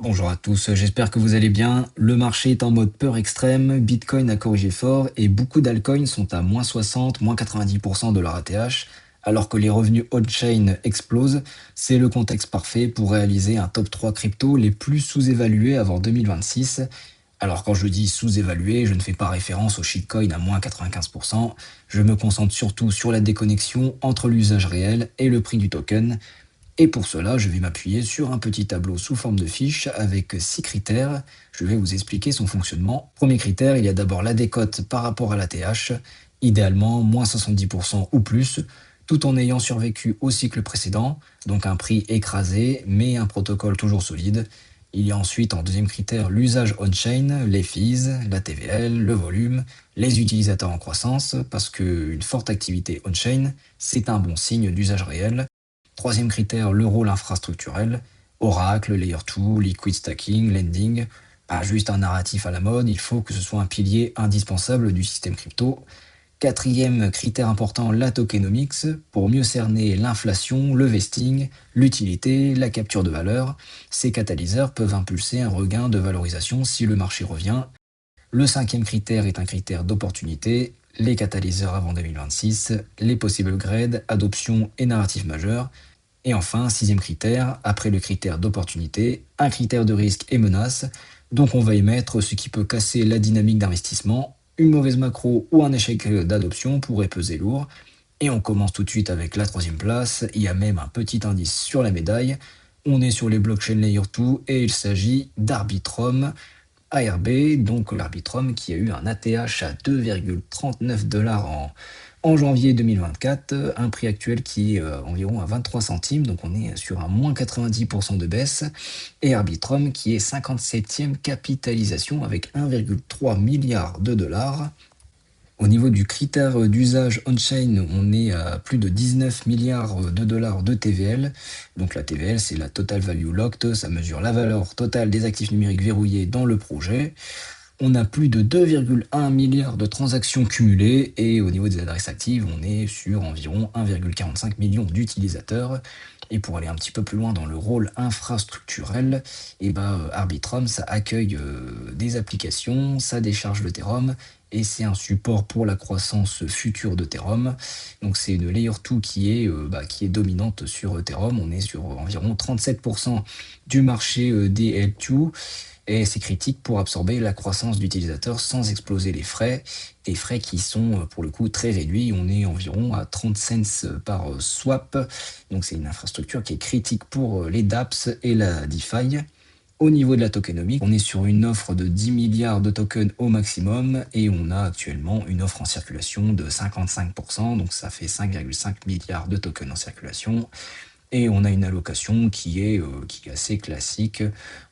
Bonjour à tous, j'espère que vous allez bien. Le marché est en mode peur extrême, Bitcoin a corrigé fort et beaucoup d'altcoins sont à moins 60, moins 90% de leur ATH, alors que les revenus on-chain explosent. C'est le contexte parfait pour réaliser un top 3 crypto les plus sous-évalués avant 2026. Alors quand je dis sous-évalué, je ne fais pas référence au shitcoin à moins 95%, je me concentre surtout sur la déconnexion entre l'usage réel et le prix du token. Et pour cela, je vais m'appuyer sur un petit tableau sous forme de fiche avec 6 critères. Je vais vous expliquer son fonctionnement. Premier critère, il y a d'abord la décote par rapport à la TH, idéalement moins 70% ou plus, tout en ayant survécu au cycle précédent, donc un prix écrasé, mais un protocole toujours solide. Il y a ensuite en deuxième critère l'usage on-chain, les fees, la TVL, le volume, les utilisateurs en croissance, parce qu'une forte activité on-chain, c'est un bon signe d'usage réel. Troisième critère, le rôle infrastructurel. Oracle, Layer 2, Liquid Stacking, Lending. Pas juste un narratif à la mode, il faut que ce soit un pilier indispensable du système crypto. Quatrième critère important, la tokenomics, pour mieux cerner l'inflation, le vesting, l'utilité, la capture de valeur. Ces catalyseurs peuvent impulser un regain de valorisation si le marché revient. Le cinquième critère est un critère d'opportunité, les catalyseurs avant 2026, les possible grades, adoption et narratif majeur. Et enfin, sixième critère, après le critère d'opportunité, un critère de risque et menace. Donc on va y mettre ce qui peut casser la dynamique d'investissement. Une mauvaise macro ou un échec d'adoption pourrait peser lourd. Et on commence tout de suite avec la troisième place. Il y a même un petit indice sur la médaille. On est sur les blockchain layer 2 et il s'agit d'Arbitrum. ARB, donc l'Arbitrum qui a eu un ATH à 2,39 $ en janvier 2024, un prix actuel qui est environ à 23 centimes, donc on est sur un moins 90% de baisse, et Arbitrum qui est 57e capitalisation avec 1,3 milliard de dollars. Au niveau du critère d'usage on-chain, on est à plus de 19 milliards de dollars de TVL. Donc la TVL, c'est la Total Value Locked, ça mesure la valeur totale des actifs numériques verrouillés dans le projet. On a plus de 2,1 milliards de transactions cumulées et au niveau des adresses actives, on est sur environ 1,45 million d'utilisateurs. Et pour aller un petit peu plus loin dans le rôle infrastructurel, Arbitrum, ça accueille des applications, ça décharge l'Ethereum et c'est un support pour la croissance future d'Ethereum. Donc c'est une layer 2 qui est dominante sur Ethereum. On est sur environ 37% du marché des L2 et c'est critique pour absorber la croissance d'utilisateurs sans exploser les frais qui sont pour le coup très réduits. On est environ à 30 cents par swap, donc c'est une infrastructure qui est critique pour les dApps et la DeFi. Au niveau de la tokenomics, on est sur une offre de 10 milliards de tokens au maximum et on a actuellement une offre en circulation de 55%, donc ça fait 5,5 milliards de tokens en circulation. Et on a une allocation qui est assez classique.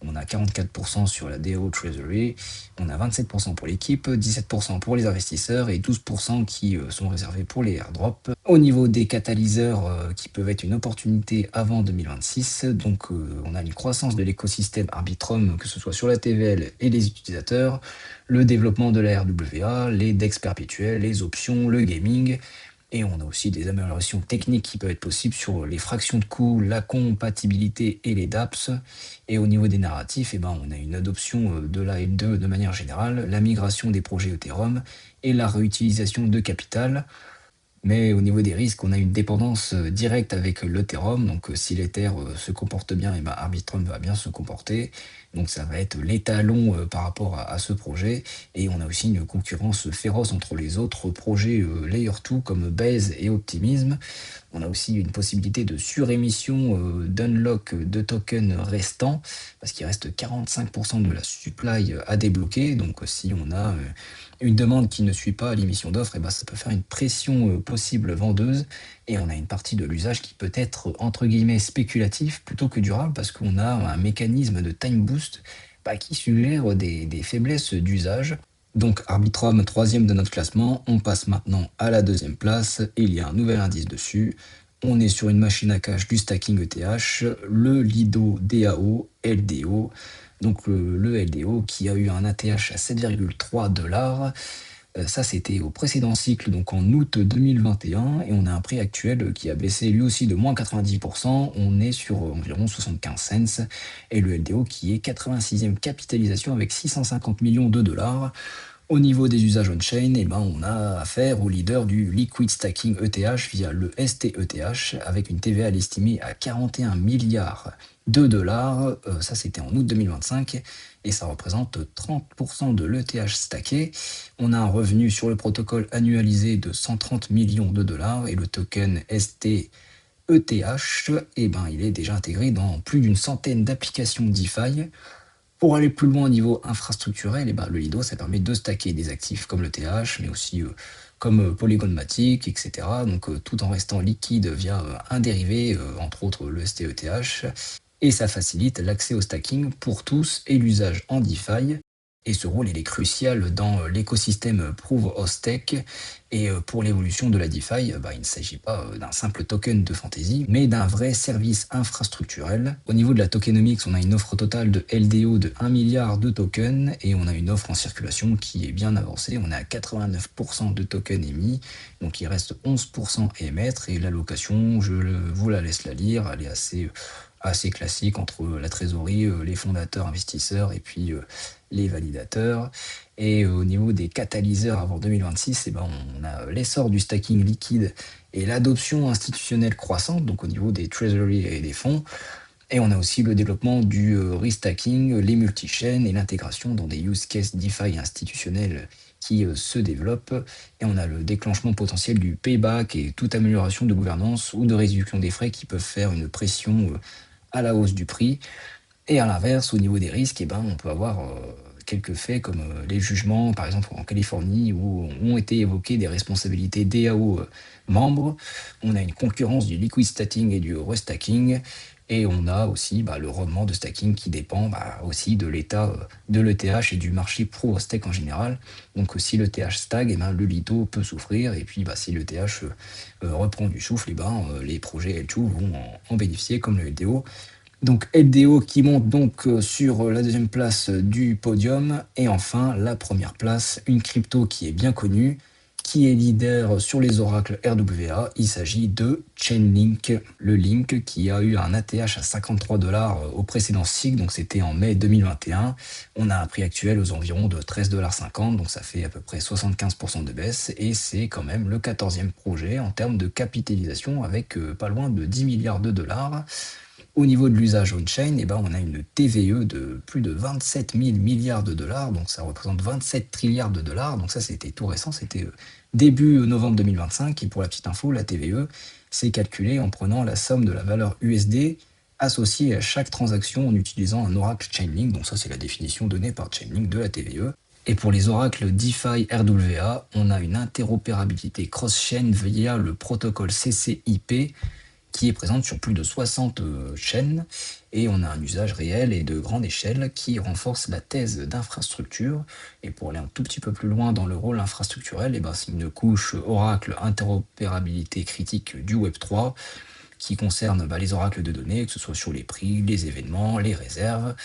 On a 44% sur la DAO Treasury, on a 27% pour l'équipe, 17% pour les investisseurs et 12% qui sont réservés pour les airdrops. Au niveau des catalyseurs qui peuvent être une opportunité avant 2026, donc on a une croissance de l'écosystème Arbitrum, que ce soit sur la TVL et les utilisateurs, le développement de la RWA, les DEX perpétuels, les options, le gaming. Et on a aussi des améliorations techniques qui peuvent être possibles sur les fractions de coûts, la compatibilité et les dApps. Et au niveau des narratifs, on a une adoption de la L2 de manière générale, la migration des projets Ethereum et la réutilisation de capital. Mais au niveau des risques, on a une dépendance directe avec l'Ethereum. Donc, si l'Ether se comporte bien, Arbitrum va bien se comporter. Donc, ça va être l'étalon par rapport à ce projet. Et on a aussi une concurrence féroce entre les autres projets Layer 2 comme Base et Optimism. On a aussi une possibilité de surémission d'unlock de tokens restants, parce qu'il reste 45% de la supply à débloquer. Donc, si on a une demande qui ne suit pas l'émission d'offres, ça peut faire une pression possible vendeuse. Et on a une partie de l'usage qui peut être, entre guillemets, spéculatif plutôt que durable, parce qu'on a un mécanisme de time boost qui suggère des faiblesses d'usage. Donc Arbitrum, troisième de notre classement, on passe maintenant à la deuxième place, et il y a un nouvel indice dessus. On est sur une machine à cash du stacking ETH, le Lido DAO LDO. Donc le LDO qui a eu un ATH à 7,3 $. Ça, c'était au précédent cycle, donc en août 2021 et on a un prix actuel, qui a baissé lui aussi de moins 90. On est sur, environ 75 cents et le LDO qui est 86e capitalisation avec 650 millions de dollars. Au niveau des usages on-chain, eh ben, on a affaire au leader du liquid stacking ETH via le STETH avec une TVA estimée à 41 milliards de dollars. Ça, c'était en août 2025 et ça représente 30% de l'ETH stacké. On a un revenu sur le protocole annualisé de 130 millions de dollars et le token STETH, eh ben, il est déjà intégré dans plus d'une centaine d'applications DeFi. Pour aller plus loin au niveau infrastructurel, eh ben, le Lido, ça permet de stacker des actifs comme le TH, mais aussi comme Polygon Matic, etc. Donc tout en restant liquide via un dérivé, entre autres le STETH. Et ça facilite l'accès au stacking pour tous et l'usage en DeFi. Et ce rôle, il est crucial dans l'écosystème Proof of Stake. Et pour l'évolution de la DeFi, bah, il ne s'agit pas d'un simple token de fantasy, mais d'un vrai service infrastructurel. Au niveau de la tokenomics, on a une offre totale de LDO de 1 milliard de tokens et on a une offre en circulation qui est bien avancée. On est à 89% de tokens émis, donc il reste 11% à émettre. Et l'allocation, vous la laisse la lire, elle est assez classique entre la trésorerie, les fondateurs, investisseurs et puis les validateurs. Et au niveau des catalyseurs avant 2026, eh ben, on a l'essor du stacking liquide et l'adoption institutionnelle croissante, donc au niveau des treasuries et des fonds. Et on a aussi le développement du restacking, les multi-chains et l'intégration dans des use cases DeFi institutionnels qui se développent. Et on a le déclenchement potentiel du payback et toute amélioration de gouvernance ou de réduction des frais qui peuvent faire une pression à la hausse du prix. Et à l'inverse, au niveau des risques, eh ben, on peut avoir quelques faits comme les jugements, par exemple en Californie, où ont été évoquées des responsabilités DAO membres. On a une concurrence du liquid stacking et du restacking. Et on a aussi le rendement de stacking qui dépend aussi de l'état de l'ETH et du marché pro stake en général. Donc si l'ETH stagne, eh ben, le Lido peut souffrir. Et puis si l'ETH reprend du souffle, les projets L2 vont en bénéficier comme le LDO. Donc LDO qui monte donc sur la deuxième place du podium. Et enfin, la première place, une crypto qui est bien connue, qui est leader sur les oracles RWA. Il s'agit de Chainlink, le Link qui a eu un ATH à 53 dollars au précédent cycle, donc c'était en mai 2021. On a un prix actuel aux environs de 13,50 $, donc ça fait à peu près 75% de baisse. Et c'est quand même le 14e projet en termes de capitalisation avec pas loin de 10 milliards de dollars. Au niveau de l'usage on-chain, eh ben, on a une TVE de plus de 27 000 milliards de dollars, donc ça représente 27 trilliards de dollars. Donc ça, c'était tout récent, c'était début novembre 2025. Et pour la petite info, la TVE, c'est calculé en prenant la somme de la valeur USD associée à chaque transaction en utilisant un oracle Chainlink. Donc ça, c'est la définition donnée par Chainlink de la TVE. Et pour les oracles DeFi RWA, on a une interopérabilité cross-chain via le protocole CCIP qui est présente sur plus de 60 chaînes, et on a un usage réel et de grande échelle qui renforce la thèse d'infrastructure. Et pour aller un tout petit peu plus loin dans le rôle infrastructurel, c'est une couche oracle interopérabilité critique du Web3 qui concerne les oracles de données, que ce soit sur les prix, les événements, les réserves,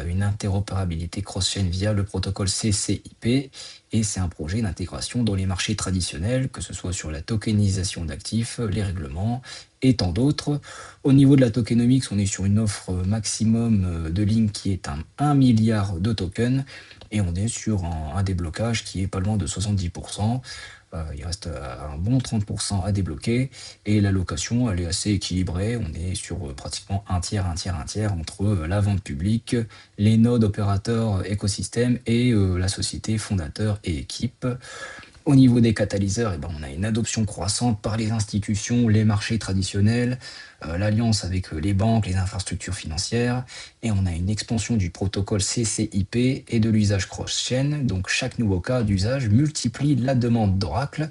une interopérabilité cross-chain via le protocole CCIP, et c'est un projet d'intégration dans les marchés traditionnels, que ce soit sur la tokenisation d'actifs, les règlements et tant d'autres. Au niveau de la tokenomics, on est sur une offre maximum de Link qui est un 1 milliard de tokens, et on est sur un déblocage qui est pas loin de 70%. Il reste un bon 30% à débloquer et l'allocation, elle est assez équilibrée. On est sur pratiquement un tiers, un tiers, un tiers entre la vente publique, les nodes opérateurs écosystème et la société fondateur et équipe. Au niveau des catalyseurs, on a une adoption croissante par les institutions, les marchés traditionnels, l'alliance avec les banques, les infrastructures financières, et on a une expansion du protocole CCIP et de l'usage cross-chain. Donc chaque nouveau cas d'usage multiplie la demande d'Oracle.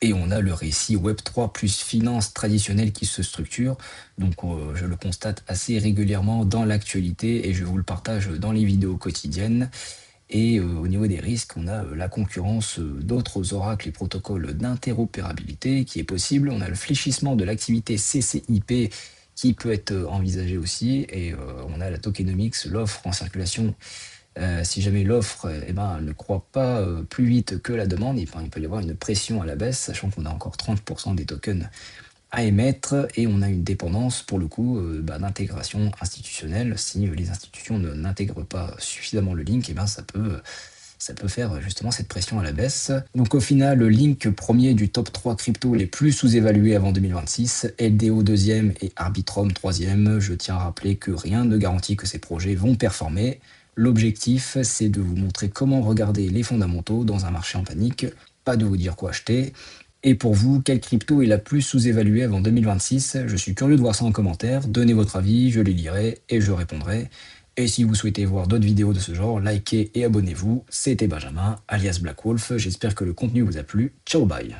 Et on a le récit Web3 plus finance traditionnelle qui se structure. Donc je le constate assez régulièrement dans l'actualité et je vous le partage dans les vidéos quotidiennes. Et au niveau des risques, on a la concurrence d'autres oracles et protocoles d'interopérabilité qui est possible. On a le fléchissement de l'activité CCIP qui peut être envisagé aussi. Et on a la tokenomics, l'offre en circulation Si jamais l'offre, ne croît pas plus vite que la demande, il peut y avoir une pression à la baisse, sachant qu'on a encore 30% des tokens à émettre et on a une dépendance pour le coup d'intégration institutionnelle. Si les institutions n'intègrent pas suffisamment le link, ça peut faire justement cette pression à la baisse. Donc au final, le link premier du top 3 crypto les plus sous-évalués avant 2026, LDO deuxième et Arbitrum troisième. Je tiens à rappeler que rien ne garantit que ces projets vont performer. L'objectif, c'est de vous montrer comment regarder les fondamentaux dans un marché en panique, pas de vous dire quoi acheter. Et pour vous, quelle crypto est la plus sous-évaluée avant 2026? Je suis curieux de voir ça en commentaire. Donnez votre avis, je les lirai et je répondrai. Et si vous souhaitez voir d'autres vidéos de ce genre, likez et abonnez-vous. C'était Benjamin, alias Black Wolf. J'espère que le contenu vous a plu. Ciao, bye!